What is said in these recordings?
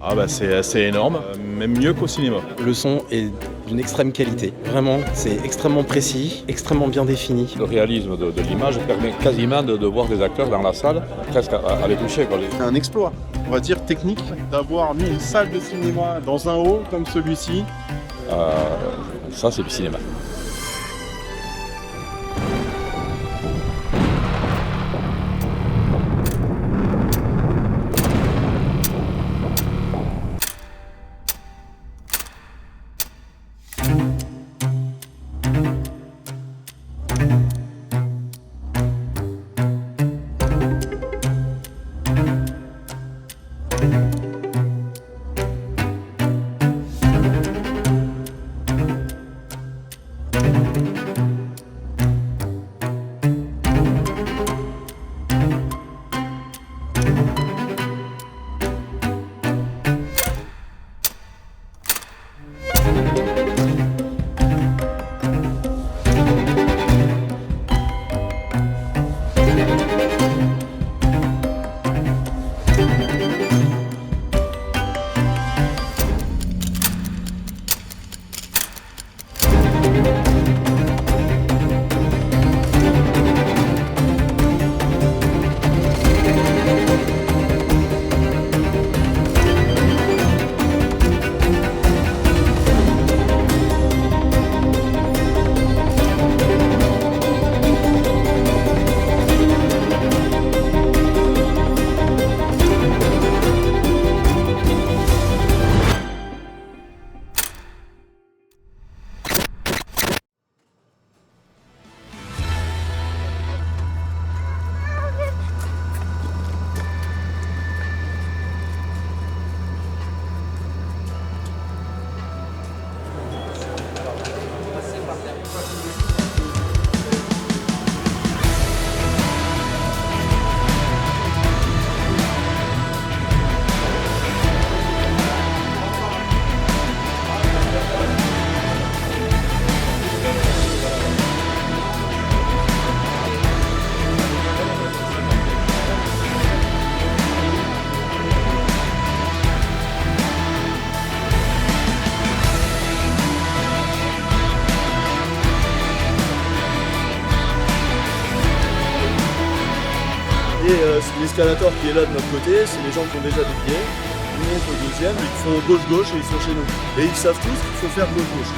Ah bah c'est énorme, même mieux qu'au cinéma. Le son est d'une extrême qualité. Vraiment, c'est extrêmement précis, extrêmement bien défini. Le réalisme de l'image permet quasiment de voir des acteurs dans la salle, presque à les toucher, quoi. C'est un exploit, on va dire technique, d'avoir mis une salle de cinéma dans un hall comme celui-ci. Ça, c'est du cinéma. Et l'escalator qui est là de notre côté, c'est les gens qui ont déjà des billets. Ils montent au deuxième, ils font gauche-gauche et ils sont chez nous. Et ils savent tous qu'il faut faire gauche-gauche.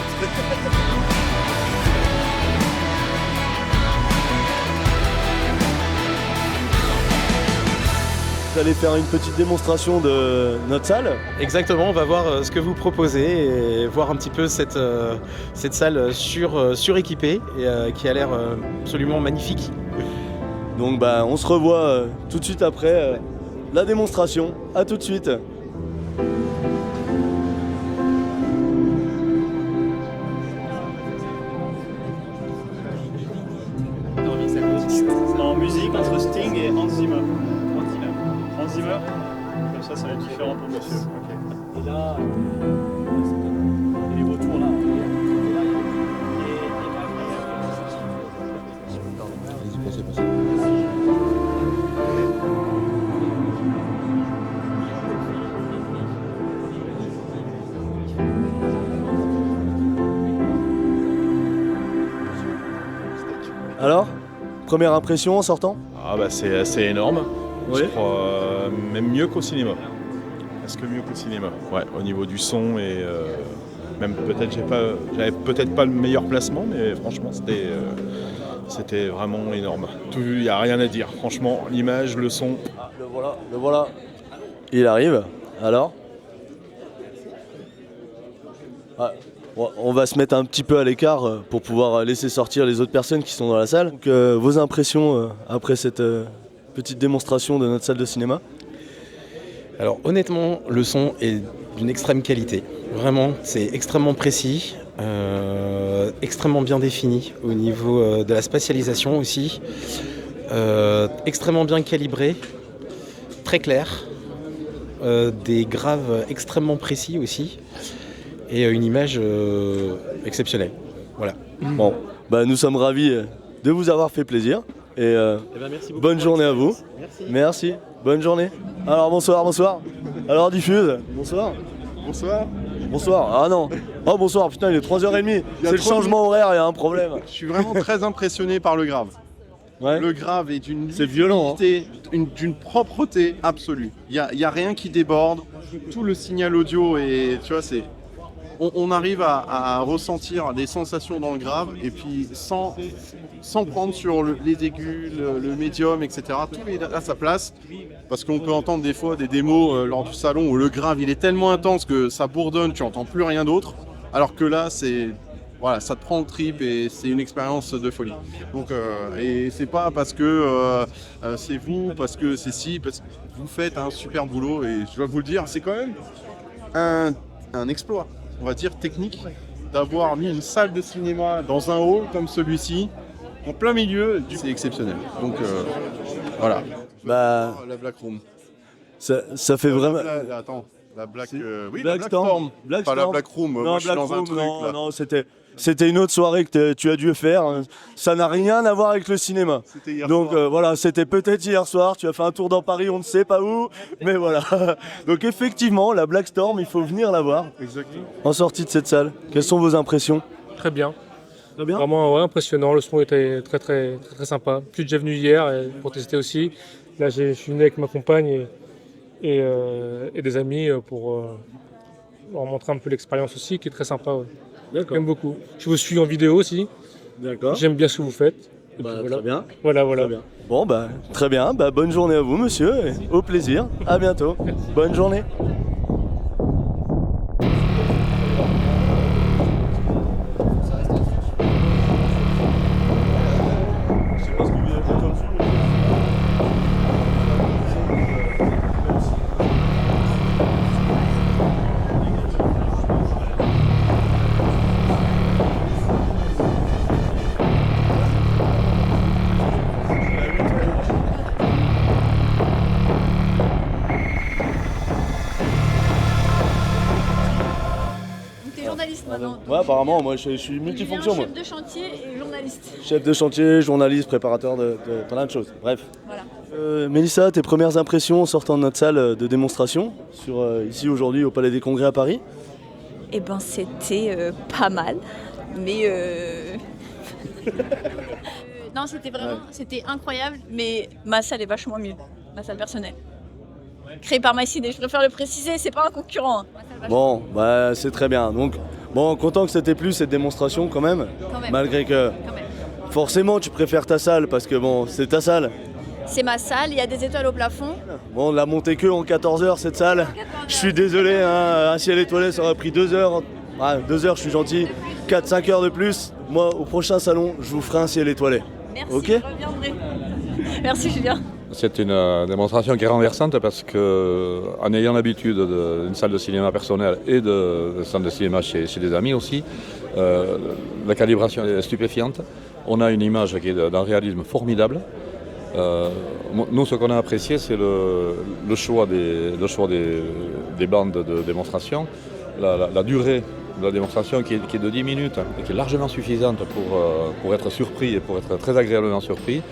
Vous allez faire une petite démonstration de notre salle. Exactement, on va voir ce que vous proposez et voir un petit peu cette salle suréquipée et qui a l'air absolument magnifique. Donc bah, on se revoit tout de suite après la démonstration. À tout de suite. En musique entre Sting et Hans Zimmer. Hans Zimmer. Comme ça va être différent pour monsieur. Okay. Et là, les retours là. Alors, première impression en sortant? Ah bah c'est énorme, Oui. je crois même mieux qu'au cinéma. Presque mieux qu'au cinéma, ouais, au niveau du son et même peut-être j'avais peut-être pas le meilleur placement, mais franchement c'était vraiment énorme. Il n'y a rien à dire, franchement, l'image, le son. Ah, le voilà. Il arrive, alors ah, on va se mettre un petit peu à l'écart pour pouvoir laisser sortir les autres personnes qui sont dans la salle. Donc, vos impressions après cette petite démonstration de notre salle de cinéma? Alors honnêtement, le son est d'une extrême qualité. Vraiment, c'est extrêmement précis, extrêmement bien défini au niveau de la spatialisation aussi, extrêmement bien calibré, très clair, des graves extrêmement précis aussi, et une image exceptionnelle. Voilà. Bon, bah, nous sommes ravis de vous avoir fait plaisir. Et Merci beaucoup. bonne journée à vous. Merci. Bonne journée. Alors bonsoir. Alors diffuse. Bonsoir. Ah non. Oh bonsoir, putain, il est 3h30. C'est le changement horaire, il y a un problème. Je suis vraiment très impressionné par le grave. Ouais. Le grave est d'une C'est violent, limpidité, d'une propreté absolue. Il y a rien qui déborde. Tout le signal audio et tu vois, on arrive à ressentir des sensations dans le grave et puis sans prendre sur les aigus, le médium, etc. Tout est à sa place parce qu'on peut entendre des fois des démos lors du salon où le grave il est tellement intense que ça bourdonne, tu n'entends plus rien d'autre. Alors que là, voilà, ça te prend le trip et c'est une expérience de folie. Donc, et c'est pas parce que c'est vous, parce que c'est parce que vous faites un super boulot et je dois vous le dire, c'est quand même un exploit, on va dire technique, d'avoir mis une salle de cinéma dans un hall comme celui-ci, en plein milieu, c'est exceptionnel. Donc voilà. Bah, La Black Room. ça fait vraiment. Attends. La Black, oui, Black la Storm. Pas la Black Room. Non, Moi, je suis Black dans un Room, truc non, là. non, c'était une autre soirée que tu as dû faire. Ça n'a rien à voir avec le cinéma. C'était hier Donc soir. voilà, c'était peut-être hier soir. Tu as fait un tour dans Paris, on ne sait pas où, mais voilà. Donc effectivement, la Black Storm, il faut venir la voir. Exactement. En sortie de cette salle, quelles sont vos impressions? Très bien. Très bien. Vraiment impressionnant. Le son était très sympa. Je suis déjà venu hier pour tester aussi. Là, je suis venu avec ma compagne et des amis pour leur montrer un peu l'expérience aussi, qui est très sympa. Ouais. D'accord. J'aime beaucoup. Je vous suis en vidéo aussi. D'accord. J'aime bien ce que vous faites. Et puis voilà. Très bien. Voilà. Très bien. Bon, bah, très bien. Bah, bonne journée à vous, monsieur. Et au plaisir. À bientôt. Bonne journée. T'es journaliste maintenant. Ouais, apparemment, moi je suis multifonction. Moi. Chef de chantier et journaliste. Chef de chantier, journaliste, préparateur de plein de choses. Bref. Voilà. Mélissa, tes premières impressions en sortant de notre salle de démonstration ici aujourd'hui au Palais des Congrès à Paris? Eh ben c'était pas mal, mais non c'était vraiment, c'était incroyable, mais ma salle est vachement mieux, ma salle personnelle. Créée par MyCiné, je préfère le préciser, c'est pas un concurrent. Hein. Ma salle vachement Bon, bah c'est très bien. Donc, bon, content que ça t'ait plu cette démonstration quand même. Quand même. Malgré que quand même. forcément tu préfères ta salle parce que bon, c'est ta salle. C'est ma salle, il y a des étoiles au plafond. Bon, on l'a montée que en 14 heures cette salle. Je suis désolé, hein, un ciel étoilé ça aurait pris 2 heures. Ah, 2 heures, je suis gentil. 4-5 heures de plus. Moi, au prochain salon, je vous ferai un ciel étoilé. Merci, Ok. je reviendrai. Merci Julien. C'est une démonstration qui est renversante parce que, en ayant l'habitude d'une salle de cinéma personnelle et de salle de cinéma chez des amis aussi, la calibration est stupéfiante. On a une image qui est d'un réalisme formidable. Nous, ce qu'on a apprécié, c'est le choix des bandes de démonstration, la durée de la démonstration qui est de 10 minutes et qui est largement suffisante pour être surpris et pour être très agréablement surpris.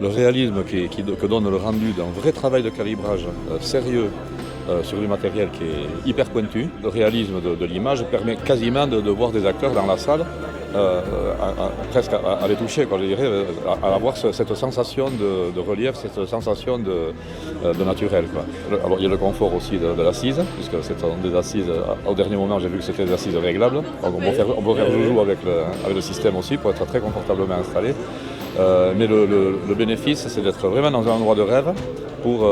Le réalisme que donne le rendu d'un vrai travail de calibrage sérieux sur du matériel qui est hyper pointu. Le réalisme de l'image permet quasiment de voir des acteurs dans la salle, presque à les toucher, quoi, je dirais, à avoir cette sensation de relief, cette sensation de naturel, quoi. Alors il y a le confort aussi de l'assise, puisque c'est des assises, au dernier moment j'ai vu que c'était des assises réglables, donc on peut faire joujou avec le système aussi pour être très confortablement installé. Mais le bénéfice, c'est d'être vraiment dans un endroit de rêve pour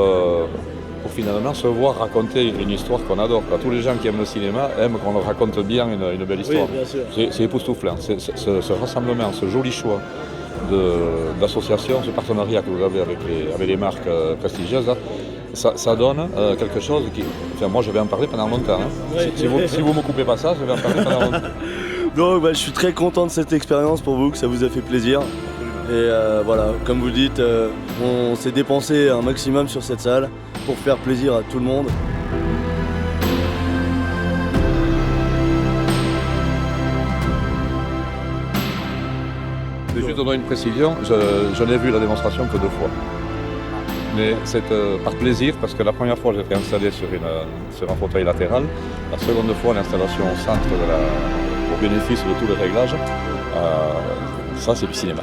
finalement se voir raconter une histoire qu'on adore. Tous les gens qui aiment le cinéma aiment qu'on leur raconte bien une belle histoire. Oui, bien sûr. C'est époustouflant. Ce rassemblement, ce joli choix d'association, ce partenariat que vous avez avec les marques prestigieuses, ça donne quelque chose qui... Enfin, moi, je vais en parler pendant longtemps. Hein. Oui. Si vous me coupez pas ça, je vais en parler pendant longtemps. Donc, bah, je suis très content de cette expérience pour vous, que ça vous a fait plaisir. Et voilà, comme vous dites, on s'est dépensé un maximum sur cette salle pour faire plaisir à tout le monde. Juste donner une précision, je n'ai vu la démonstration que 2 fois. Mais c'est par plaisir, parce que la première fois j'ai été installé sur un fauteuil latéral. La seconde fois, l'installation au centre au bénéfice de tous les réglages. Ça, c'est du cinéma.